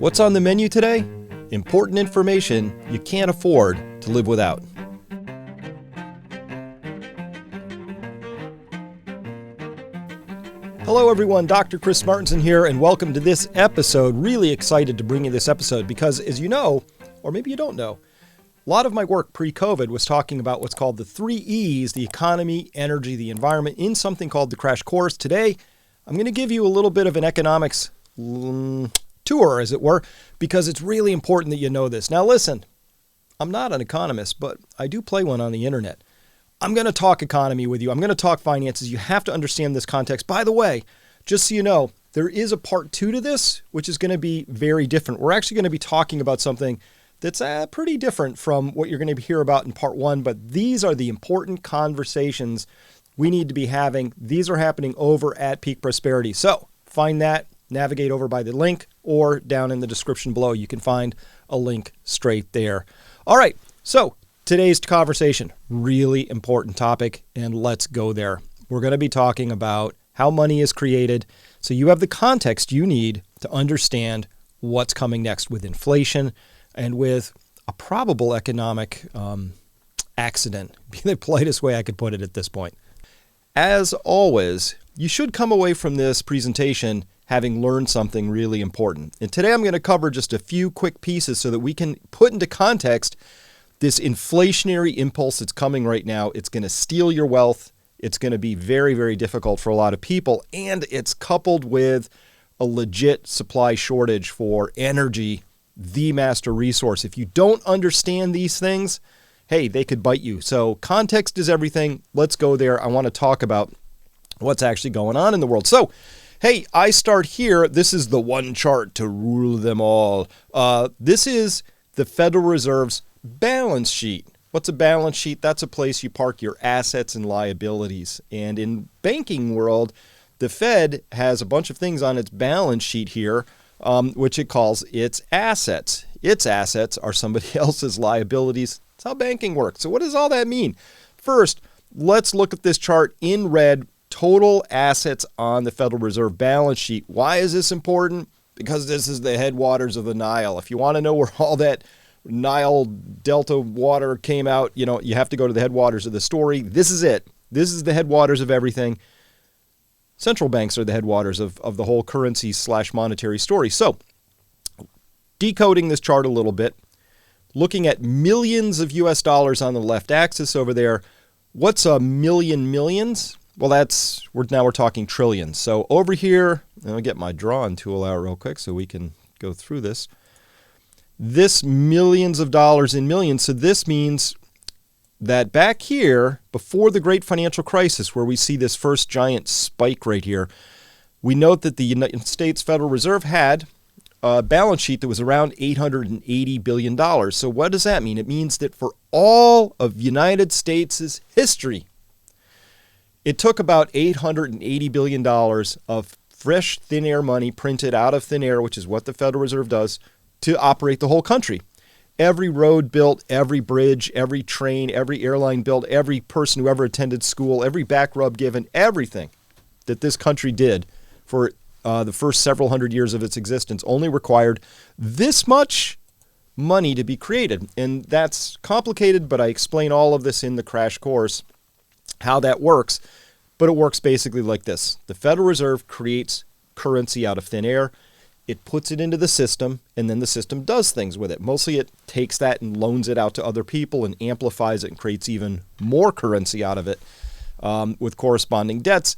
What's on the menu today? Important information you can't afford to live without. Hello everyone, Dr. Chris Martenson here, and welcome to this episode. Really excited to bring you this episode because, as you know, or maybe you don't know, a lot of my work pre-COVID was talking about what's called the 3 E's, the economy, energy, the environment, in something called the Crash Course. Today, I'm going to give you a little bit of an economics tour, as it were, because it's really important that you know this. Now listen, I'm not an economist, but I do play one on the internet. I'm going to talk economy with you. I'm going to talk finances. You have to understand this context. By the way, just so you know, there is a part 2 to this, which is going to be very different. We're actually going to be talking about something that's pretty different from what you're going to hear about in part 1, but these are the important conversations we need to be having. These are happening over at Peak Prosperity. So find that, navigate over by the link, or down in the description below. You can find a link straight there. All right, so today's conversation, really important topic, and let's go there. We're going to be talking about how money is created, so you have the context you need to understand what's coming next with inflation and with a probable economic accident, be the politest way I could put it at this point. As always, you should come away from this presentation having learned something really important. And today I'm going to cover just a few quick pieces so that we can put into context this inflationary impulse that's coming right now. It's going to steal your wealth. It's going to be very, very difficult for a lot of people. And it's coupled with a legit supply shortage for energy, the master resource. If you don't understand these things, hey, they could bite you. So context is everything. Let's go there. I want to talk about what's actually going on in the world. So, hey, I start here. This is the one chart to rule them all. This is the Federal Reserve's balance sheet. What's a balance sheet? That's a place you park your assets and liabilities. And in banking world, the Fed has a bunch of things on its balance sheet here, which it calls its assets. Its assets are somebody else's liabilities. That's how banking works. So what does all that mean? First, let's look at this chart in red. Total assets on the Federal Reserve balance sheet. Why is this important? Because this is the headwaters of the Nile. If you want to know where all that Nile Delta water came out, you have to go to the headwaters of the story. This is it. This is the headwaters of everything. Central banks are the headwaters of the whole currency / monetary story. So, decoding this chart a little bit, looking at millions of US dollars on the left axis over there. What's a million millions? Well, we're talking trillions. So over here, I'll get my drawing tool out real quick so we can go through this. This millions of dollars in millions. So this means that back here, before the great financial crisis, where we see this first giant spike right here, we note that the United States Federal Reserve had a balance sheet that was around $880 billion. So what does that mean? It means that for all of United States' history, it took about $880 billion of fresh thin air money printed out of thin air, which is what the Federal Reserve does, to operate the whole country. Every road built, every bridge, every train, every airline built, every person who ever attended school, every back rub given, everything that this country did for the first several hundred years of its existence only required this much money to be created. And that's complicated, but I explain all of this in the Crash Course, how that works, but it works basically like this. The Federal Reserve creates currency out of thin air. It puts it into the system, and then the system does things with it. Mostly it takes that and loans it out to other people and amplifies it and creates even more currency out of it with corresponding debts.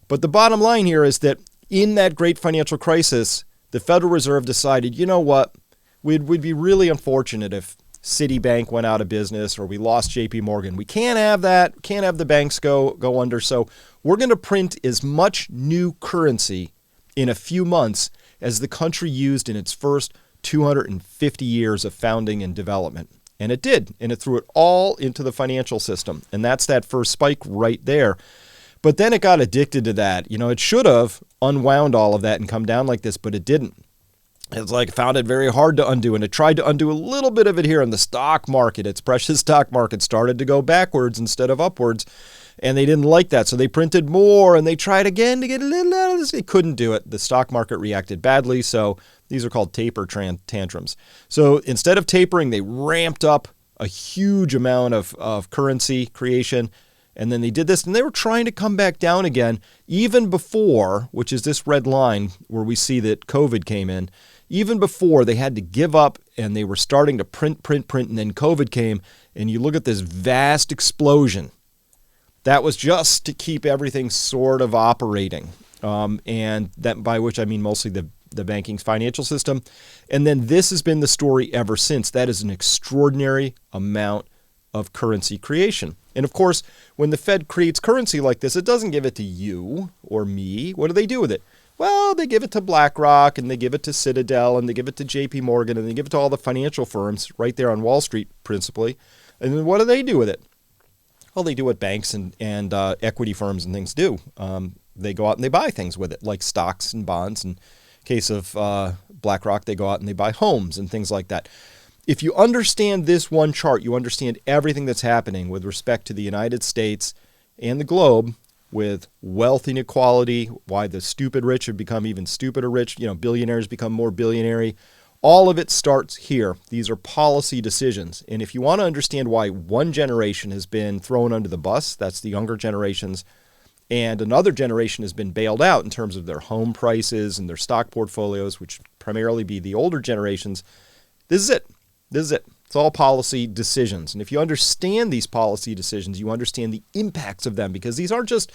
But the bottom line here is that in that great financial crisis, the Federal Reserve decided, you know what, we'd be really unfortunate if Citibank went out of business or we lost JP Morgan. We can't have that. We can't have the banks go under. So we're going to print as much new currency in a few months as the country used in its first 250 years of founding and development. And it did. And it threw it all into the financial system. And that's that first spike right there. But then it got addicted to that. It should have unwound all of that and come down like this, but it didn't. It's like found it very hard to undo, and it tried to undo a little bit of it here in the stock market. Its precious stock market started to go backwards instead of upwards. And they didn't like that, so they printed more, and they tried again to get a little out of this. They couldn't do it. The stock market reacted badly, so these are called taper tantrums. So instead of tapering, they ramped up a huge amount of currency creation, and then they did this, and they were trying to come back down again even before, which is this red line where we see that COVID came in, even before they had to give up, and they were starting to print, and then COVID came, and you look at this vast explosion. That was just to keep everything sort of operating, and that by which I mean mostly the banking financial system. And then this has been the story ever since. That is an extraordinary amount of currency creation. And of course, when the Fed creates currency like this, it doesn't give it to you or me. What do they do with it? Well, they give it to BlackRock, and they give it to Citadel, and they give it to JP Morgan, and they give it to all the financial firms right there on Wall Street, principally. And then what do they do with it? Well, they do what banks and equity firms and things do. They go out and they buy things with it, like stocks and bonds. In case of BlackRock, they go out and they buy homes and things like that. If you understand this one chart, you understand everything that's happening with respect to the United States and the globe with wealth inequality, why the stupid rich have become even stupider rich, billionaires become more billionaire. All of it starts here. These are policy decisions. And if you want to understand why one generation has been thrown under the bus, that's the younger generations, and another generation has been bailed out in terms of their home prices and their stock portfolios, which primarily be the older generations, this is it. This is it. It's all policy decisions. And if you understand these policy decisions, you understand the impacts of them, because these aren't just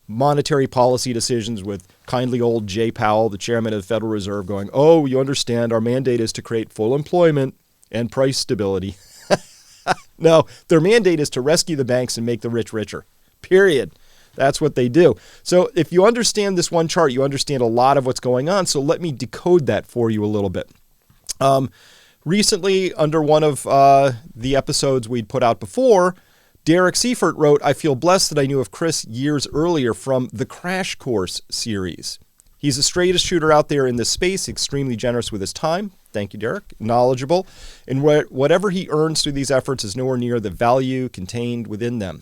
monetary policy decisions with kindly old Jay Powell, the chairman of the Federal Reserve, going, oh, you understand our mandate is to create full employment and price stability. No, their mandate is to rescue the banks and make the rich richer, period. That's what they do. So if you understand this one chart, you understand a lot of what's going on. So let me decode that for you a little bit. Recently, under one of the episodes we'd put out before, Derek Seifert wrote, I feel blessed that I knew of Chris years earlier from the Crash Course series. He's the straightest shooter out there in this space, extremely generous with his time. Thank you, Derek. Knowledgeable. And whatever he earns through these efforts is nowhere near the value contained within them.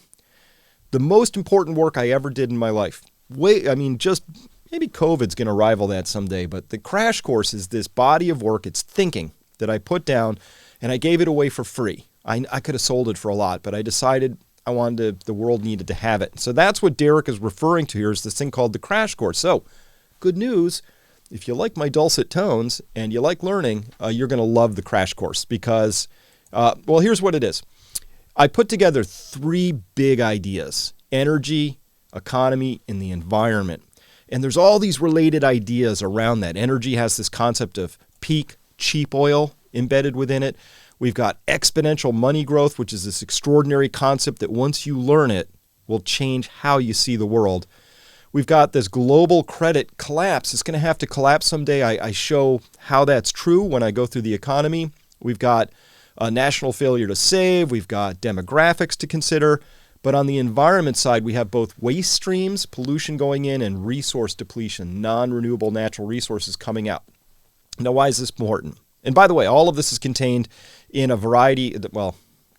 The most important work I ever did in my life. Just maybe COVID's going to rival that someday, but the Crash Course is this body of work, it's thinking that I put down, and I gave it away for free. I could have sold it for a lot, but I decided the world needed to have it. So that's what Derek is referring to here, is this thing called the Crash Course. So good news, if you like my dulcet tones and you like learning, you're going to love the Crash Course because, here's what it is. I put together 3 big ideas: energy, economy, and the environment. And there's all these related ideas around that. Energy has this concept of peak, cheap oil embedded within it. We've got exponential money growth, which is this extraordinary concept that once you learn it will change how you see the world. We've got this global credit collapse. It's going to have to collapse someday. I show how that's true when I go through the economy. We've got a national failure to save. We've got demographics to consider. But on the environment side, we have both waste streams, pollution going in, and resource depletion, non-renewable natural resources coming out. Now, why is this important? And by the way, all of this is contained in a variety,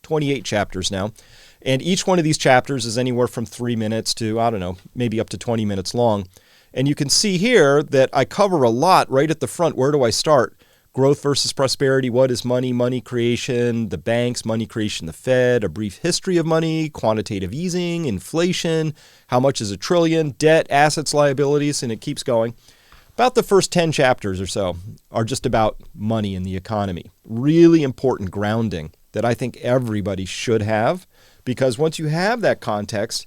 28 chapters now. And each one of these chapters is anywhere from 3 minutes to, maybe up to 20 minutes long. And you can see here that I cover a lot right at the front. Where do I start? Growth versus prosperity. What is money? Money creation, the banks, money creation, the Fed, a brief history of money, quantitative easing, inflation, how much is a trillion, debt, assets, liabilities, and it keeps going. About the first 10 chapters or so are just about money and the economy. Really important grounding that I think everybody should have, because once you have that context,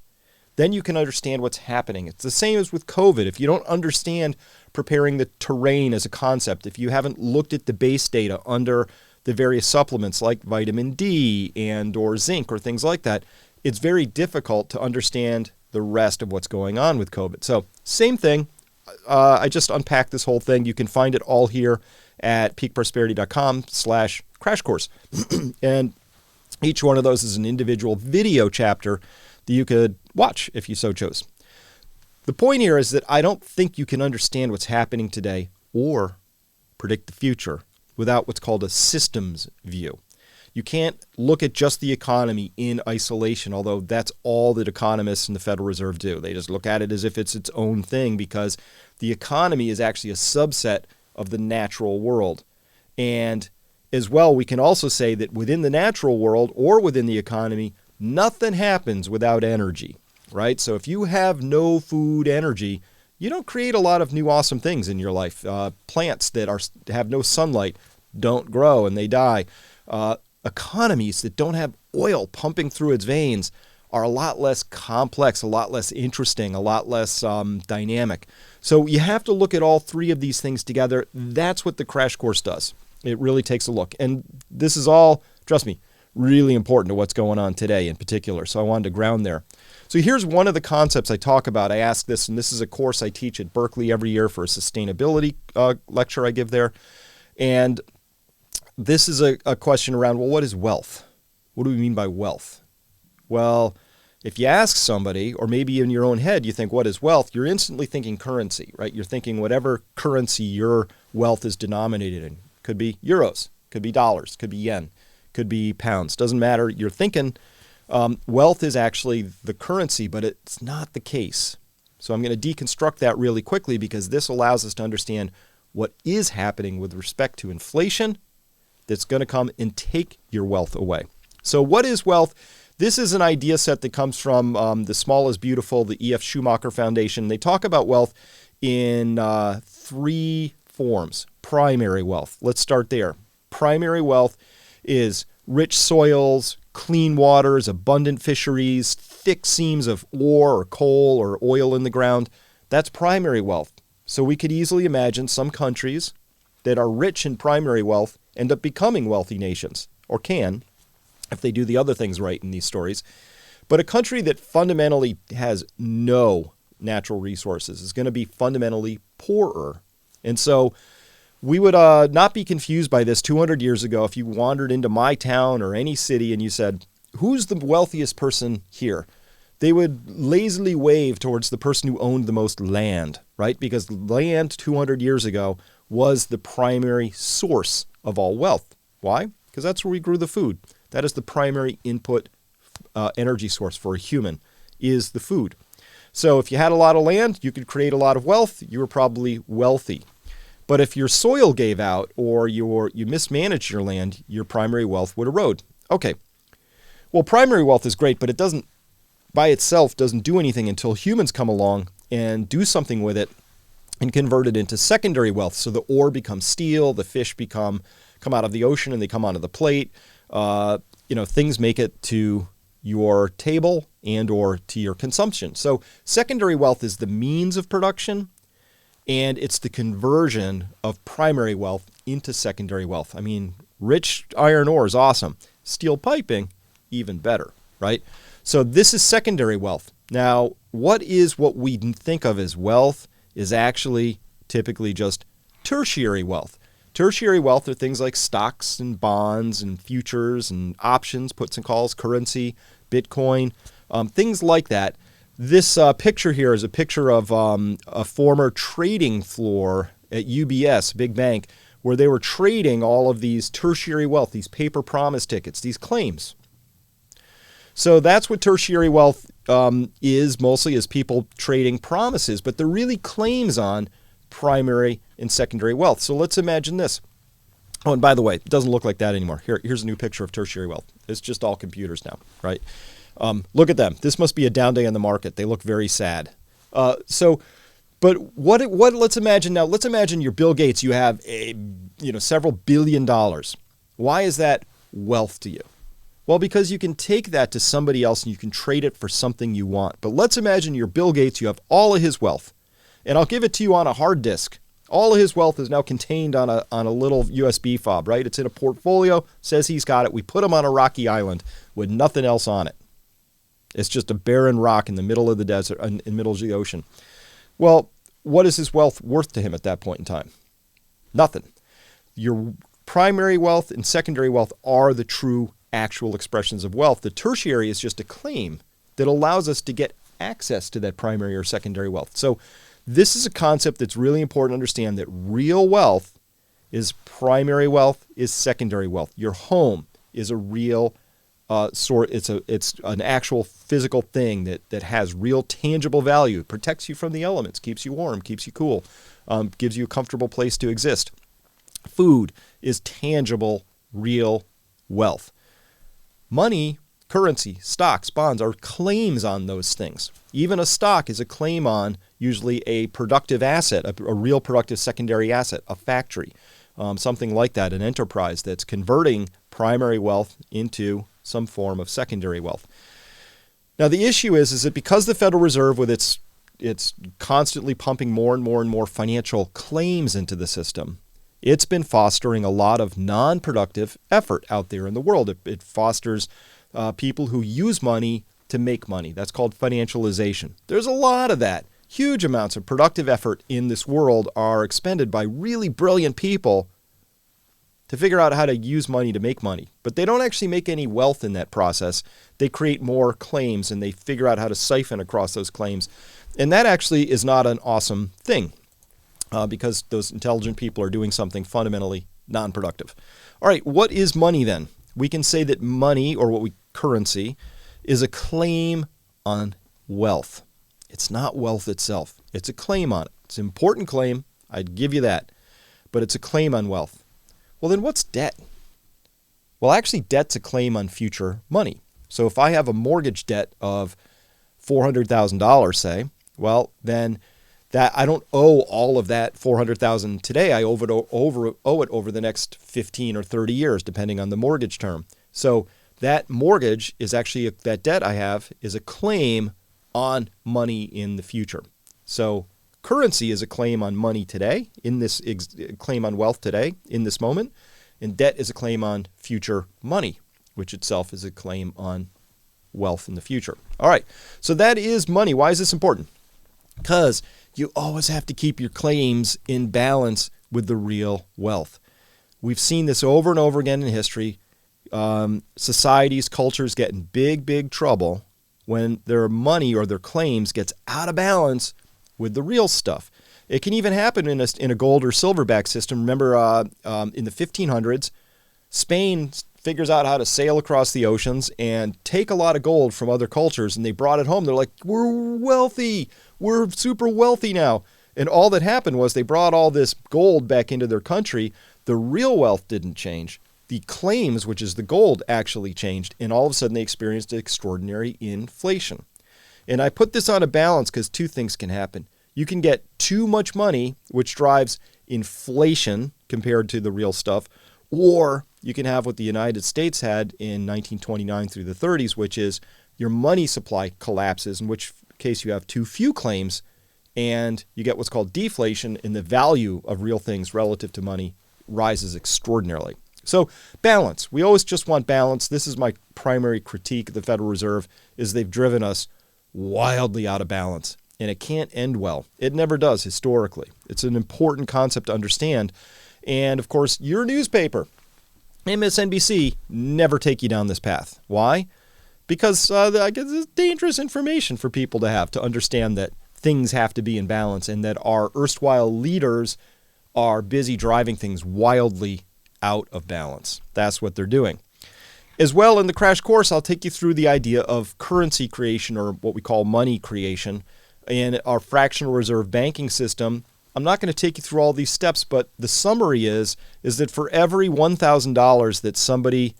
then you can understand what's happening. It's the same as with COVID. If you don't understand preparing the terrain as a concept, if you haven't looked at the base data under the various supplements like vitamin D and or zinc or things like that, it's very difficult to understand the rest of what's going on with COVID. So same thing. I just unpacked this whole thing. You can find it all here at peakprosperity.com/crash course. And each one of those is an individual video chapter that you could watch if you so chose. The point here is that I don't think you can understand what's happening today or predict the future without what's called a systems view. You can't look at just the economy in isolation, although that's all that economists and the Federal Reserve do. They just look at it as if it's its own thing because the economy is actually a subset of the natural world. And as well, we can also say that within the natural world or within the economy, nothing happens without energy, right? So if you have no food energy, you don't create a lot of new awesome things in your life. Plants that have no sunlight don't grow and they die. Economies that don't have oil pumping through its veins are a lot less complex, a lot less interesting, a lot less dynamic. So you have to look at all three of these things together. That's what the crash course does. It really takes a look. And this is all, trust me, really important to what's going on today in particular. So I wanted to ground there. So here's one of the concepts I talk about. I ask this, and this is a course I teach at Berkeley every year for a sustainability lecture I give there. And this is a question around, well, what is wealth? What do we mean by wealth? Well, if you ask somebody, or maybe in your own head, you think, what is wealth? You're instantly thinking currency, right? You're thinking whatever currency your wealth is denominated in. Could be euros, could be dollars, could be yen, could be pounds. Doesn't matter. You're thinking wealth is actually the currency, but it's not the case. So I'm going to deconstruct that really quickly because this allows us to understand what is happening with respect to inflation that's going to come and take your wealth away. So what is wealth? This is an idea set that comes from The Small is Beautiful, the E.F. Schumacher Foundation. They talk about wealth in three forms. Primary wealth. Let's start there. Primary wealth is rich soils, clean waters, abundant fisheries, thick seams of ore or coal or oil in the ground. That's primary wealth. So we could easily imagine some countries that are rich in primary wealth end up becoming wealthy nations, or can, if they do the other things right in these stories. But a country that fundamentally has no natural resources is going to be fundamentally poorer. And so we would not be confused by this 200 years ago if you wandered into my town or any city and you said, who's the wealthiest person here? They would lazily wave towards the person who owned the most land, right? Because land 200 years ago was the primary source of all wealth. Why? Because that's where we grew the food. That is the primary input energy source for a human, is the food. So if you had a lot of land, you could create a lot of wealth. You were probably wealthy. But if your soil gave out or you mismanaged your land, your primary wealth would erode. Okay. Well, primary wealth is great, but it doesn't, by itself, doesn't do anything until humans come along and do something with it and convert it into secondary wealth. So the ore becomes steel, the fish come out of the ocean and they come onto the plate. Things make it to your table and or to your consumption. So secondary wealth is the means of production, and it's the conversion of primary wealth into secondary wealth. I mean, rich iron ore is awesome. Steel piping, even better, right? So this is secondary wealth. Now, what we think of as wealth is actually typically just tertiary wealth. Tertiary wealth are things like stocks and bonds and futures and options, puts and calls, currency, Bitcoin, things like that. This picture here is a picture of a former trading floor at UBS, big bank, where they were trading all of these tertiary wealth, these paper promise tickets, these claims. So that's what tertiary wealth is mostly, is people trading promises, but they're really claims on primary and secondary wealth. So let's imagine this. Oh, and by the way, it doesn't look like that anymore. Here's a new picture of tertiary wealth. It's just all computers now, right? Look at them. This must be a down day on the market. They look very sad. But let's imagine now, let's imagine you're Bill Gates. You have several $1 billion. Why is that wealth to you? Well, because you can take that to somebody else and you can trade it for something you want. But let's imagine you're Bill Gates. You have all of his wealth. And I'll give it to you on a hard disk. All of his wealth is now contained on a little USB fob, right? It's in a portfolio, says he's got it. We put him on a rocky island with nothing else on it. It's just a barren rock in the middle of the desert, in the middle of the ocean. Well, what is his wealth worth to him at that point in time? Nothing. Your primary wealth and secondary wealth are the true actual expressions of wealth. The tertiary is just a claim that allows us to get access to that primary or secondary wealth. So this is a concept that's really important to understand, that real wealth is primary wealth, is secondary wealth. Your home, is a real it's an actual physical thing that has real tangible value. It protects you from the elements, keeps you warm, keeps you cool, gives you a comfortable place to exist. Food is tangible, real wealth. Money, currency, stocks, bonds are claims on those things. Even a stock is a claim on usually a productive asset, a real productive secondary asset, a factory, something like that, an enterprise that's converting primary wealth into some form of secondary wealth. Now, the issue is that because the Federal Reserve, with its constantly pumping more and more and more financial claims into the system, it's been fostering a lot of non-productive effort out there in the world. It fosters people who use money to make money. That's called financialization. There's a lot of that. Huge amounts of productive effort in this world are expended by really brilliant people to figure out how to use money to make money. But they don't actually make any wealth in that process. They create more claims and they figure out how to siphon across those claims. And that actually is not an awesome thing because those intelligent people are doing something fundamentally non-productive. All right, what is money then? We can say that money, or currency, is a claim on wealth. It's not wealth itself. It's a claim on it. It's an important claim. I'd give you that. But it's a claim on wealth. Well, then what's debt? Well, actually, debt's a claim on future money. So if I have a mortgage debt of $400,000, say, well, then that I don't owe all of that $400,000 today. I owe it over the next 15 or 30 years, depending on the mortgage term. So that mortgage is actually, that debt I have is a claim on money in the future. So currency is a claim on money today, in this claim on wealth today, in this moment. And debt is a claim on future money, which itself is a claim on wealth in the future. All right, so that is money. Why is this important? Because you always have to keep your claims in balance with the real wealth. We've seen this over and over again in history. Societies, cultures get in big trouble when their money or their claims gets out of balance with the real stuff. It can even happen in a gold or silverback system. Remember, in the 1500s, Spain figures out how to sail across the oceans and take a lot of gold from other cultures, and they brought it home. They're like, we're wealthy. We're super wealthy now. And all that happened was they brought all this gold back into their country. The real wealth didn't change. The claims, which is the gold, actually changed. And all of a sudden, they experienced extraordinary inflation. And I put this on a balance because two things can happen. You can get too much money, which drives inflation compared to the real stuff, or you can have what the United States had in 1929 through the 30s, which is your money supply collapses, in which case you have too few claims, and you get what's called deflation, and the value of real things relative to money rises extraordinarily. So balance. We always just want balance. This is my primary critique of the Federal Reserve, is they've driven us wildly out of balance. And it can't end well. It never does historically. It's an important concept to understand. And of course, your newspaper, MSNBC, never take you down this path. Why? Because I guess it's dangerous information for people to have, to understand that things have to be in balance and that our erstwhile leaders are busy driving things wildly out of balance. That's what they're doing. As well, in the crash course, I'll take you through the idea of currency creation, or what we call money creation, in our fractional reserve banking system. I'm not going to take you through all these steps, but the summary is that for every $1,000 that somebody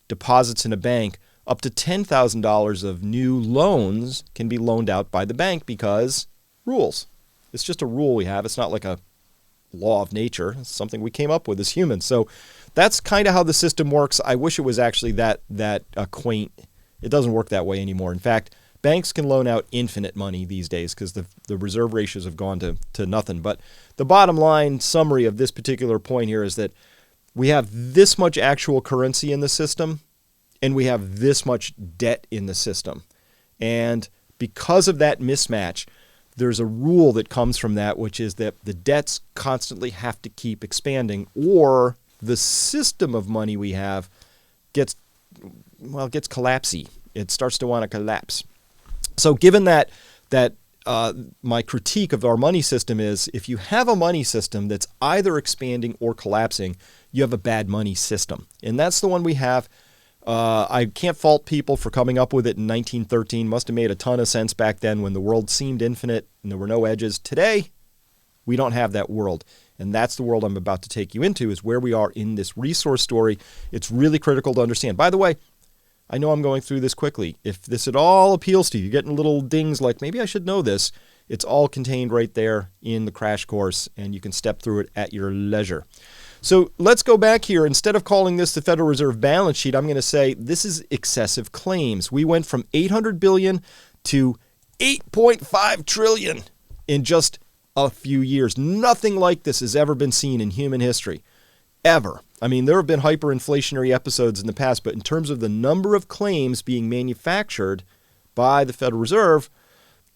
deposits in a bank, up to $10,000 of new loans can be loaned out by the bank because rules. It's just a rule we have. It's not like a law of nature. It's something we came up with as humans. So that's kind of how the system works. I wish it was actually that quaint. It doesn't work that way anymore. In fact, banks can loan out infinite money these days because the reserve ratios have gone to nothing. But the bottom line summary of this particular point here is that we have this much actual currency in the system, and we have this much debt in the system. And because of that mismatch, there's a rule that comes from that, which is that the debts constantly have to keep expanding, or the system of money we have gets collapsy. It starts to want to collapse. So given that my critique of our money system is, if you have a money system that's either expanding or collapsing, you have a bad money system. And that's the one we have. I can't fault people for coming up with it in 1913. Must have made a ton of sense back then when the world seemed infinite and there were no edges. Today, we don't have that world. And that's the world I'm about to take you into, is where we are in this resource story. It's really critical to understand. By the way, I know I'm going through this quickly. If this at all appeals to you, you're getting little dings like, maybe I should know this. It's all contained right there in the crash course, and you can step through it at your leisure. So let's go back here. Instead of calling this the Federal Reserve balance sheet, I'm going to say this is excessive claims. We went from $800 billion to $8.5 trillion in just a few years. Nothing like this has ever been seen in human history, ever. I mean, there have been hyperinflationary episodes in the past, but in terms of the number of claims being manufactured by the Federal Reserve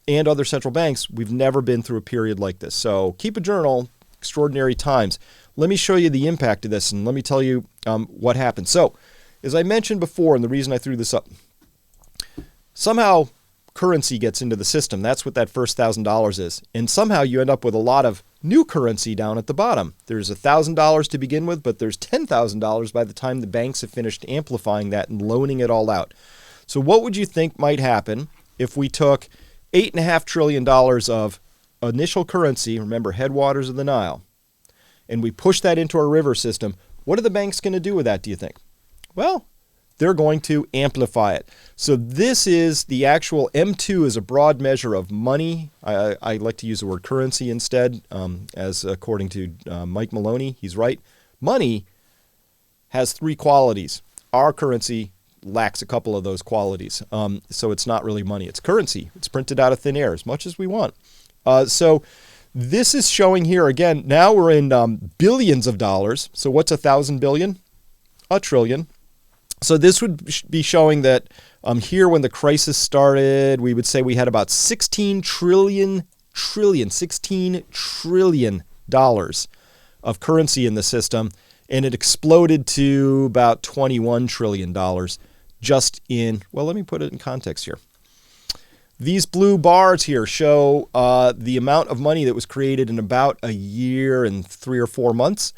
and other central banks, we've never been through a period like this. So keep a journal, extraordinary times. Let me show you the impact of this, and let me tell you what happened. So, as I mentioned before, and the reason I threw this up, somehow currency gets into the system. That's what that first $1,000 is. And somehow you end up with a lot of new currency down at the bottom. There's $1,000 to begin with, but there's $10,000 by the time the banks have finished amplifying that and loaning it all out. So what would you think might happen if we took $8.5 trillion of initial currency, remember headwaters of the Nile, and we push that into our river system? What are the banks going to do with that, do you think? Well, they're going to amplify it. So this is the actual M2 is a broad measure of money. I like to use the word currency instead, as according to Mike Maloney, he's right. Money has three qualities. Our currency lacks a couple of those qualities. So it's not really money. It's currency. It's printed out of thin air as much as we want. So this is showing here, again, now we're in billions of dollars. So what's 1,000 billion? A trillion. So this would be showing that here when the crisis started, we would say we had about $16 trillion of currency in the system, and it exploded to about $21 trillion just in, well, let me put it in context here. These blue bars here show the amount of money that was created in about a year and 3 or 4 months.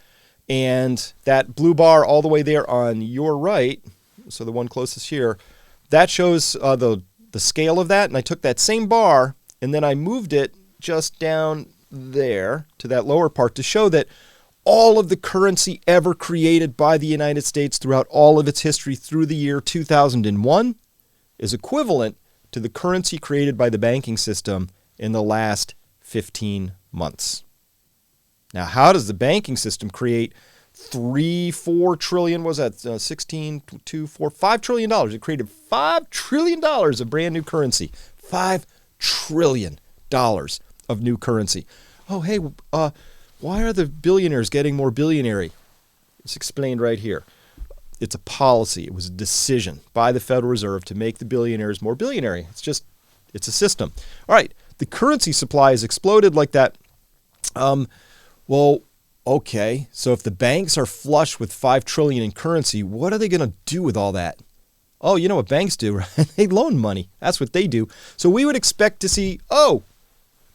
And that blue bar all the way there on your right, so the one closest here, that shows the scale of that. And I took that same bar and then I moved it just down there to that lower part to show that all of the currency ever created by the United States throughout all of its history through the year 2001 is equivalent to the currency created by the banking system in the last 15 months. Now, how does the banking system create $4 trillion? Was that 16, 2, 4, $5 trillion? It created $5 trillion of brand new currency. $5 trillion of new currency. Oh, hey, why are the billionaires getting more billionary? It's explained right here. It's a policy. It was a decision by the Federal Reserve to make the billionaires more billionary. It's a system. All right, the currency supply has exploded like that. Well, okay, so if the banks are flush with $5 trillion in currency, what are they going to do with all that? Oh, you know what banks do, right? They loan money. That's what they do. So we would expect to see,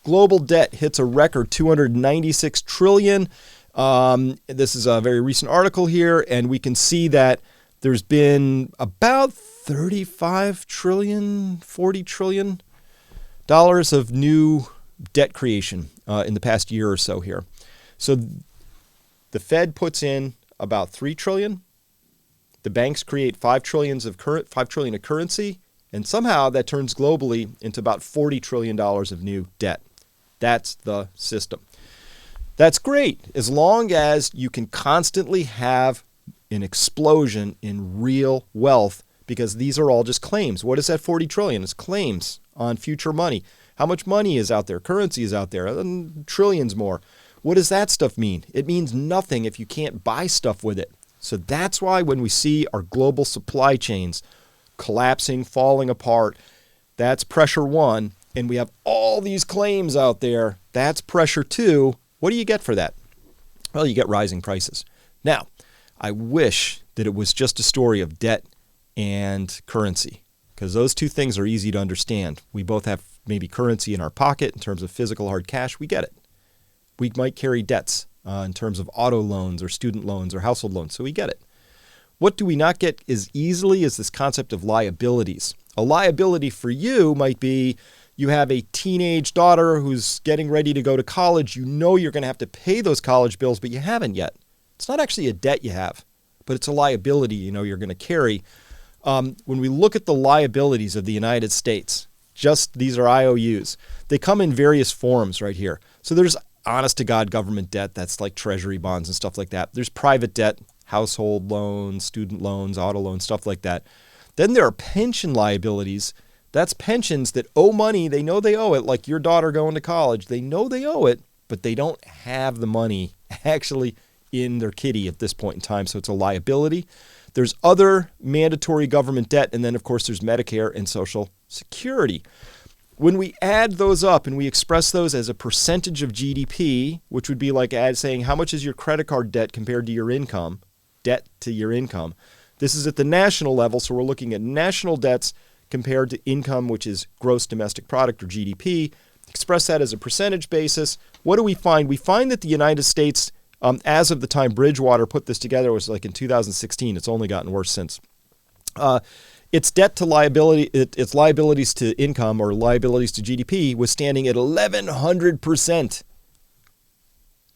global debt hits a record $296 trillion. This is a very recent article here, and we can see that there's been about $35 trillion, $40 trillion of new debt creation in the past year or so here. So the Fed puts in about $3 trillion. The banks create $5 trillion of currency, and somehow that turns globally into about $40 trillion of new debt. That's the system. That's great as long as you can constantly have an explosion in real wealth, because these are all just claims. What is that 40 trillion? It's claims on future money. How much money is out there? Currency is out there, trillions more. What does that stuff mean? It means nothing if you can't buy stuff with it. So that's why when we see our global supply chains collapsing, falling apart, that's pressure one. And we have all these claims out there, that's pressure two. What do you get for that? Well, you get rising prices. Now, I wish that it was just a story of debt and currency, because those two things are easy to understand. We both have maybe currency in our pocket in terms of physical hard cash. We get it. We might carry debts in terms of auto loans or student loans or household loans, so we get it. What do we not get as easily as this concept of liabilities? A liability for you might be you have a teenage daughter who's getting ready to go to college. You know you're going to have to pay those college bills, but you haven't yet. It's not actually a debt you have, but it's a liability you know you're going to carry. When we look at the liabilities of the United States, just these are IOUs. They come in various forms right here. So there's honest to God government debt. That's like treasury bonds and stuff like that. There's private debt, household loans, student loans, auto loans, stuff like that. Then there are pension liabilities. That's pensions that owe money. They know they owe it, like your daughter going to college. They know they owe it, but they don't have the money actually in their kitty at this point in time. So it's a liability. There's other mandatory government debt. And then, of course, there's Medicare and Social Security. When we add those up and we express those as a percentage of GDP, which would be like saying how much is your credit card debt compared to your income, debt to your income. This is at the national level. So we're looking at national debts compared to income, which is gross domestic product or GDP. Express that as a percentage basis. What do we find? We find that the United States, as of the time Bridgewater put this together, was like in 2016. It's only gotten worse since. Its debt to liability, its liabilities to income or liabilities to GDP was standing at 1,100%.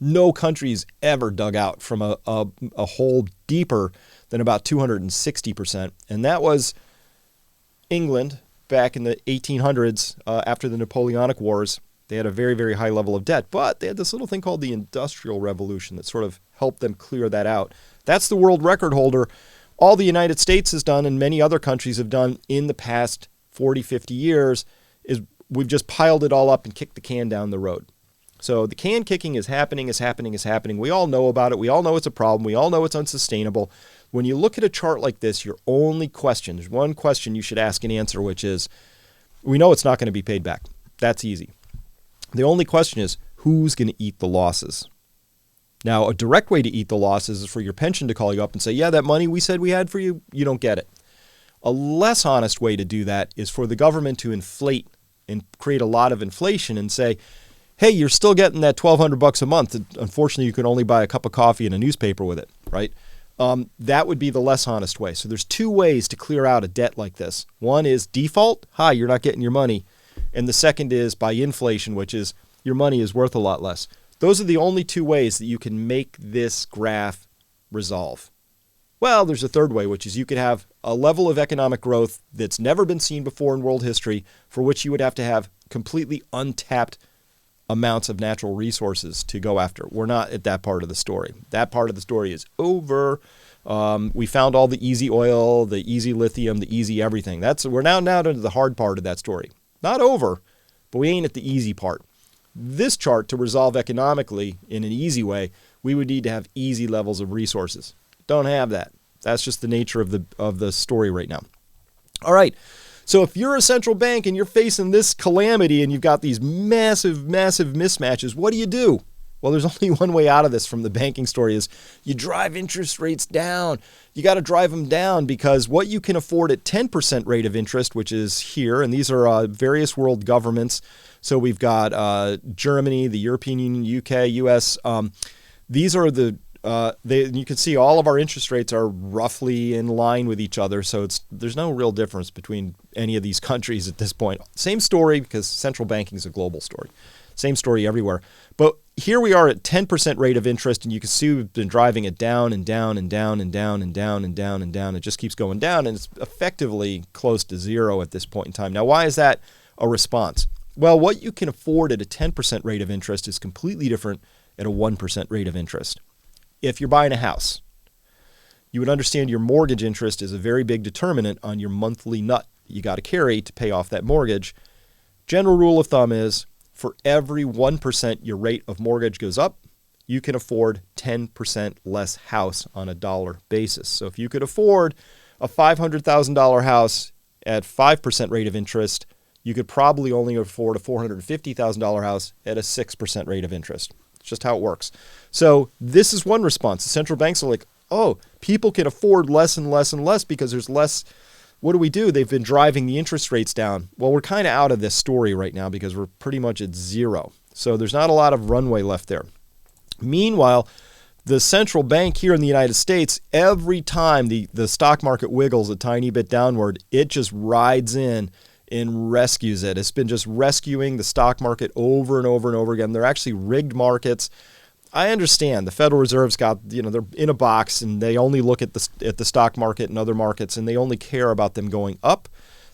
No country's ever dug out from a hole deeper than about 260%. And that was England back in the 1800s after the Napoleonic Wars. They had a very, very high level of debt, but they had this little thing called the Industrial Revolution that sort of helped them clear that out. That's the world record holder. All the United States has done and many other countries have done in the past 40, 50 years is we've just piled it all up and kicked the can down the road. So the can kicking is happening. We all know about it. We all know it's a problem. We all know it's unsustainable. When you look at a chart like this, your only question, there's one question you should ask and answer, which is, we know it's not going to be paid back. That's easy. The only question is, who's going to eat the losses? Now, a direct way to eat the losses is for your pension to call you up and say, yeah, that money we said we had for you, you don't get it. A less honest way to do that is for the government to inflate and create a lot of inflation and say, hey, you're still getting that $1,200 a month. Unfortunately, you can only buy a cup of coffee and a newspaper with it, right? That would be the less honest way. So there's two ways to clear out a debt like this. One is default. Hi, you're not getting your money. And the second is by inflation, which is your money is worth a lot less. Those are the only two ways that you can make this graph resolve. Well, there's a third way, which is you could have a level of economic growth that's never been seen before in world history, for which you would have to have completely untapped amounts of natural resources to go after. We're not at that part of the story. That part of the story is over. We found all the easy oil, the easy lithium, the easy everything. We're now to the hard part of that story. Not over, but we ain't at the easy part. This chart, to resolve economically in an easy way, we would need to have easy levels of resources. Don't have that. That's just the nature of the story right now. All right. So if you're a central bank and you're facing this calamity and you've got these massive, massive mismatches, what do? Well, there's only one way out of this from the banking story is you drive interest rates down. You got to drive them down because what you can afford at 10% rate of interest, which is here, and these are various world governments. So we've got Germany, the European Union, UK, US. These are you can see all of our interest rates are roughly in line with each other. So there's no real difference between any of these countries at this point. Same story because central banking is a global story. Same story everywhere. But here we are at 10% rate of interest, and you can see we've been driving it down and down and down and down and down and down and down. It just keeps going down, and it's effectively close to zero at this point in time. Now, why is that a response? Well, what you can afford at a 10% rate of interest is completely different at a 1% rate of interest. If you're buying a house, you would understand your mortgage interest is a very big determinant on your monthly nut you got to carry to pay off that mortgage. General rule of thumb is for every 1% your rate of mortgage goes up, you can afford 10% less house on a dollar basis. So if you could afford a $500,000 house at 5% rate of interest, you could probably only afford a $450,000 house at a 6% rate of interest. It's just how it works. So this is one response. The central banks are like, oh, people can afford less and less and less because there's less. What do? They've been driving the interest rates down. Well, we're kind of out of this story right now because we're pretty much at zero. So there's not a lot of runway left there. Meanwhile, The central bank here in the United States, every time the stock market wiggles a tiny bit downward, it just rides in and rescues it. It's been just rescuing the stock market over and over and over again. They're actually rigged markets. I understand the Federal Reserve's got, they're in a box and they only look at the stock market and other markets, and they only care about them going up.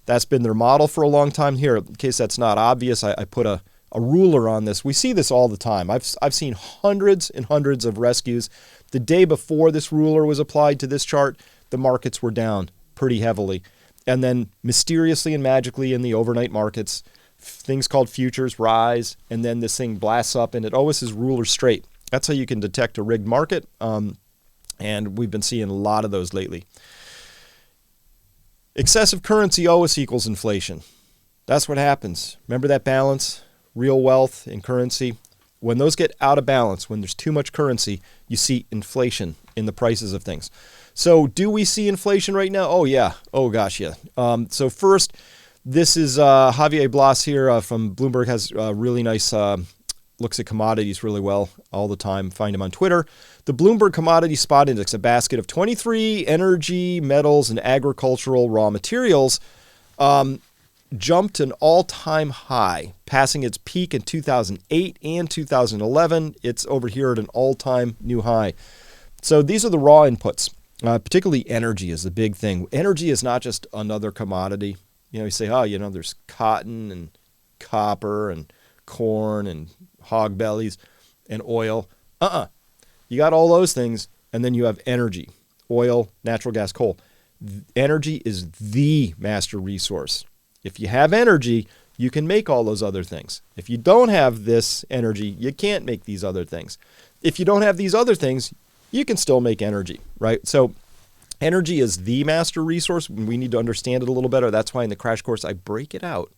That's been their model for a long time. Here, in case that's not obvious, I put a ruler on this. We see this all the time. I've seen hundreds and hundreds of rescues. The day before this ruler was applied to this chart, the markets were down pretty heavily. And then mysteriously and magically in the overnight markets, things called futures rise, and then this thing blasts up and it always is ruler straight. That's how you can detect a rigged market. And we've been seeing a lot of those lately. Excessive currency always equals inflation. That's what happens. Remember that balance? Real wealth and currency. When those get out of balance, when there's too much currency, you see inflation in the prices of things. So do we see inflation right now? Oh, yeah. Oh, gosh, yeah. So first, this is Javier Blas here from Bloomberg, has really nice, looks at commodities really well all the time. Find him on Twitter. The Bloomberg Commodity Spot Index, a basket of 23 energy, metals, and agricultural raw materials, jumped an all-time high, passing its peak in 2008 and 2011. It's over here at an all-time new high. So these are the raw inputs. Particularly energy is the big thing. Energy is not just another commodity. You say, there's cotton and copper and corn and hog bellies and oil. You got all those things, and then you have energy, oil, natural gas, coal. Energy is the master resource. If you have energy, you can make all those other things. If you don't have this energy, you can't make these other things. If you don't have these other things, you can still make energy, right? So energy is the master resource. We need to understand it a little better. That's why in the crash course, I break it out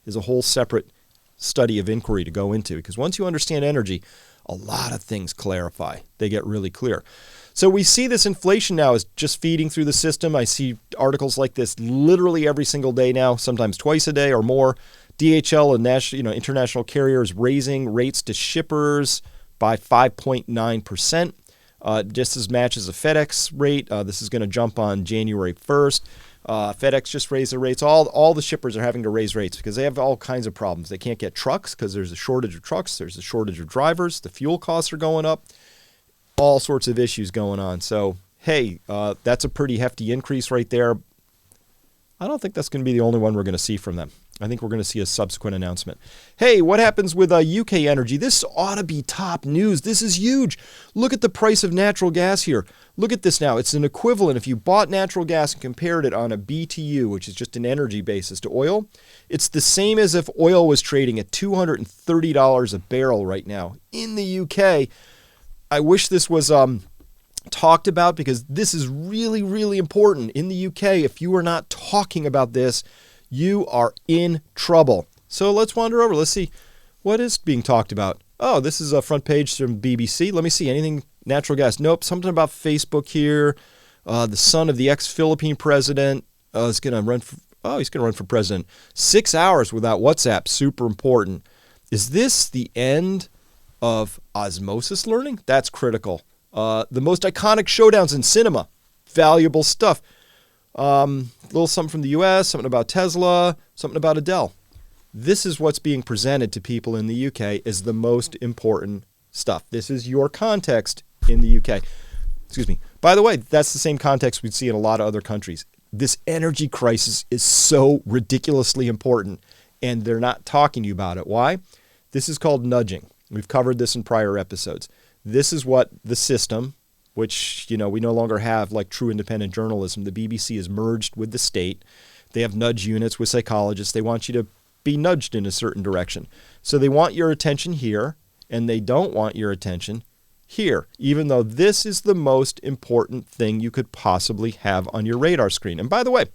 as a whole separate study of inquiry to go into. Because once you understand energy, a lot of things clarify. They get really clear. So we see this inflation now is just feeding through the system. I see articles like this literally every single day now, sometimes twice a day or more. DHL and international carriers raising rates to shippers by 5.9%. Just as matches the FedEx rate. This is going to jump on January 1st. FedEx just raised their rates. All the shippers are having to raise rates because they have all kinds of problems. They can't get trucks because there's a shortage of trucks. There's a shortage of drivers. The fuel costs are going up. All sorts of issues going on. So, hey, that's a pretty hefty increase right there. I don't think that's going to be the only one we're going to see from them. I think we're going to see a subsequent announcement. Hey, what happens with UK energy? This ought to be top news. This is huge. Look at the price of natural gas here. Look at this now. It's an equivalent. If you bought natural gas and compared it on a BTU, which is just an energy basis, to oil, it's the same as if oil was trading at $230 a barrel right now in the UK. I wish this was talked about because this is really, really important. In the UK, if you are not talking about this, you are in trouble. So let's wander over. Let's see what is being talked about. Oh, this is a front page from BBC. Let me see. Anything natural gas? Nope. Something about Facebook here. The son of the ex-Philippine president is going to run for, he's going to run for president. 6 hours without WhatsApp. Super important. Is this the end of osmosis learning? That's critical. The most iconic showdowns in cinema. Valuable stuff. A little something from the U.S., something about Tesla, something about Adele. This is what's being presented to people in the UK as the most important stuff. This is your context in the UK. Excuse me. By the way, that's the same context we'd see in a lot of other countries. This energy crisis is so ridiculously important, and they're not talking to you about it. Why? This is called nudging. We've covered this in prior episodes. This is what the system, which, we no longer have like true independent journalism. The BBC is merged with the state. They have nudge units with psychologists. They want you to be nudged in a certain direction. So they want your attention here, and they don't want your attention here, even though this is the most important thing you could possibly have on your radar screen. And by the way,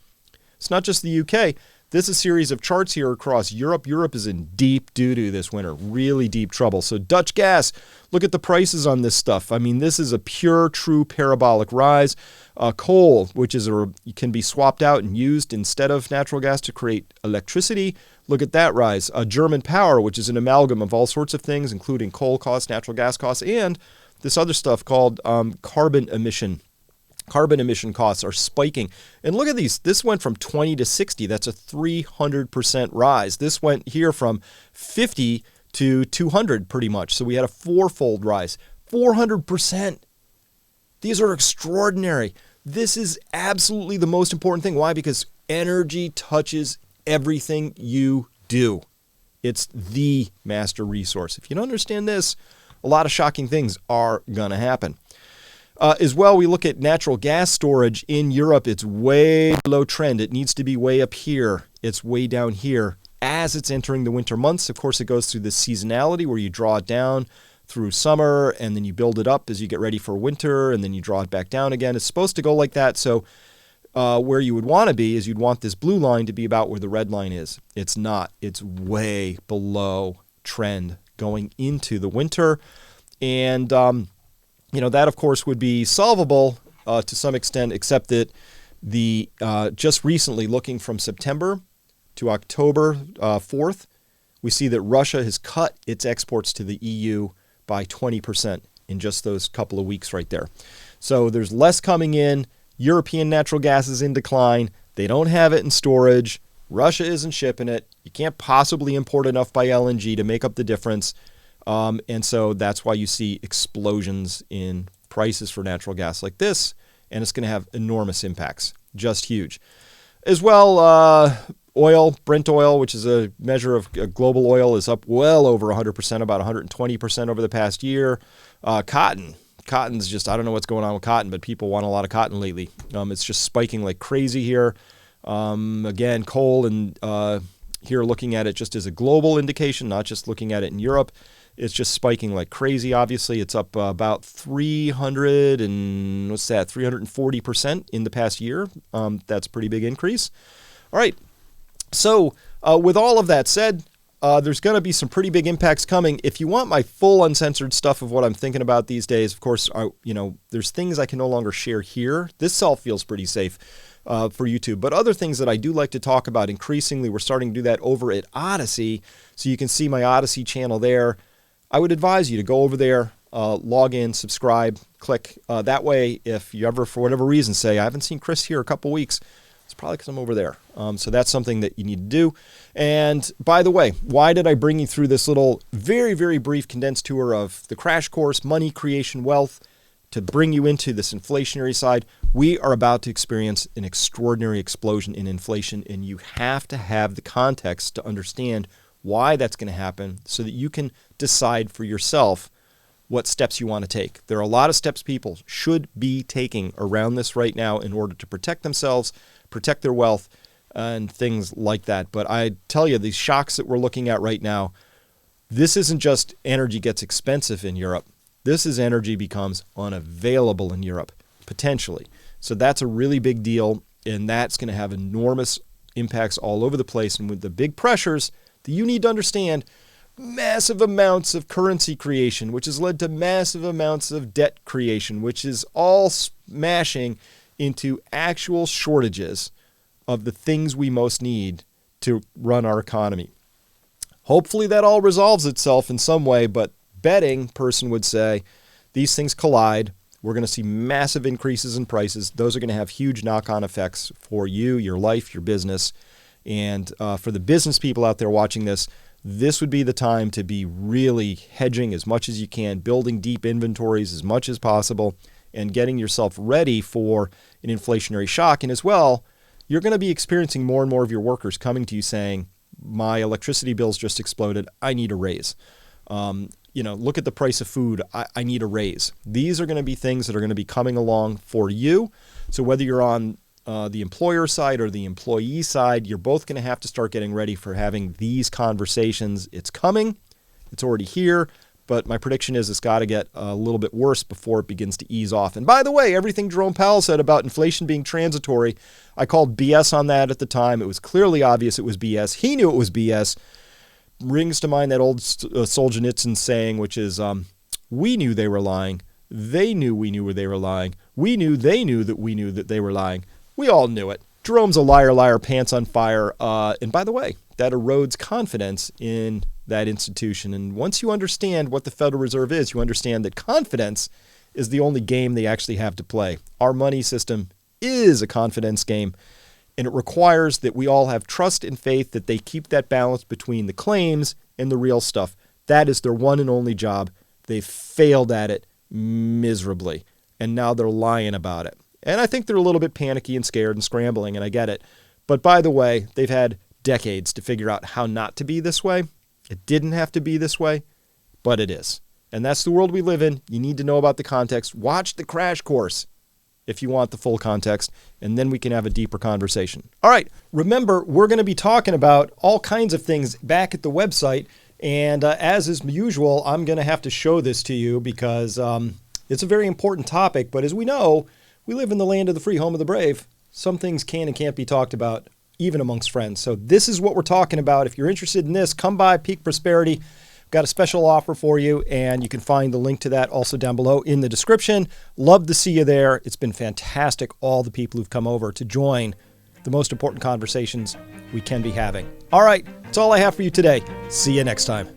it's not just the UK. This is a series of charts here across Europe. Europe is in deep doo-doo this winter, really deep trouble. So Dutch gas, look at the prices on this stuff. I mean, this is a pure, true parabolic rise. Coal, which is can be swapped out and used instead of natural gas to create electricity. Look at that rise. German power, which is an amalgam of all sorts of things, including coal costs, natural gas costs, and this other stuff called carbon emission. Carbon emission costs are spiking. And look at these. This went from 20 to 60. That's a 300% rise. This went here from 50 to 200 pretty much. So we had a fourfold rise. 400%. These are extraordinary. This is absolutely the most important thing. Why? Because energy touches everything you do. It's the master resource. If you don't understand this, a lot of shocking things are going to happen. As well, we look at natural gas storage in Europe. It's way below trend. It needs to be way up here. It's way down here. As it's entering the winter months, of course, it goes through this seasonality where you draw it down through summer and then you build it up as you get ready for winter and then you draw it back down again. It's supposed to go like that. So where you would want to be is you'd want this blue line to be about where the red line is. It's not. It's way below trend going into the winter. And that, of course, would be solvable to some extent, except that the just recently, looking from September to October 4th, we see that Russia has cut its exports to the EU by 20% in just those couple of weeks right there. So there's less coming in. European natural gas is in decline. They don't have it in storage. Russia isn't shipping it. You can't possibly import enough by LNG to make up the difference. And so that's why you see explosions in prices for natural gas like this, and it's going to have enormous impacts, just huge. As well, oil, Brent oil, which is a measure of global oil, is up well over 100%, about 120% over the past year. Cotton's just, I don't know what's going on with cotton, but people want a lot of cotton lately. It's just spiking like crazy here. Again, coal, and here looking at it just as a global indication, not just looking at it in Europe. It's just spiking like crazy. Obviously, it's up about 340% in the past year. That's a pretty big increase. All right. So with all of that said, there's going to be some pretty big impacts coming. If you want my full uncensored stuff of what I'm thinking about these days, of course, there's things I can no longer share here. This self feels pretty safe for YouTube. But other things that I do like to talk about increasingly, we're starting to do that over at Odysee. So you can see my Odysee channel there. I would advise you to go over there, log in, subscribe, click. That way, if you ever, for whatever reason, say, I haven't seen Chris here a couple weeks, it's probably because I'm over there. So that's something that you need to do. And by the way, why did I bring you through this little very, very brief condensed tour of the crash course, Money Creation Wealth, to bring you into this inflationary side? We are about to experience an extraordinary explosion in inflation, and you have to have the context to understand why that's going to happen so that you can decide for yourself what steps you want to take. There are a lot of steps people should be taking around this right now in order to protect themselves, protect their wealth, and things like that. But I tell you, these shocks that we're looking at right now, this isn't just energy gets expensive in Europe. This is energy becomes unavailable in Europe, potentially. So that's a really big deal, and that's going to have enormous impacts all over the place. And with the big pressures that you need to understand, massive amounts of currency creation, which has led to massive amounts of debt creation, which is all smashing into actual shortages of the things we most need to run our economy. Hopefully that all resolves itself in some way, but betting person would say these things collide. We're going to see massive increases in prices. Those are going to have huge knock-on effects for you, your life, your business. And for the business people out there watching this, this would be the time to be really hedging as much as you can, building deep inventories as much as possible, and getting yourself ready for an inflationary shock. And as well, you're going to be experiencing more and more of your workers coming to you saying, my electricity bill's just exploded. I need a raise. Look at the price of food. I need a raise. These are going to be things that are going to be coming along for you. So whether you're on the employer side or the employee side, you're both going to have to start getting ready for having these conversations. It's coming. It's already here. But my prediction is it's got to get a little bit worse before it begins to ease off. And by the way, everything Jerome Powell said about inflation being transitory, I called BS on that at the time. It was clearly obvious it was BS. He knew it was BS. Rings to mind that old Solzhenitsyn saying, which is, we knew they were lying. They knew we knew they were lying. We knew they knew that we knew that they were lying. We all knew it. Jerome's a liar, pants on fire. And by the way, that erodes confidence in that institution. And once you understand what the Federal Reserve is, you understand that confidence is the only game they actually have to play. Our money system is a confidence game, and it requires that we all have trust and faith that they keep that balance between the claims and the real stuff. That is their one and only job. They've failed at it miserably, and now they're lying about it. And I think they're a little bit panicky and scared and scrambling, and I get it. But by the way, they've had decades to figure out how not to be this way. It didn't have to be this way, but it is. And that's the world we live in. You need to know about the context. Watch the crash course if you want the full context, and then we can have a deeper conversation. All right, remember, we're going to be talking about all kinds of things back at the website, and as is usual, I'm going to have to show this to you because it's a very important topic, but as we know, we live in the land of the free, home of the brave. Some things can and can't be talked about, even amongst friends. So this is what we're talking about. If you're interested in this, come by Peak Prosperity. Got a special offer for you, and you can find the link to that also down below in the description. Love to see you there. It's been fantastic, all the people who've come over to join the most important conversations we can be having. All right, that's all I have for you today. See you next time.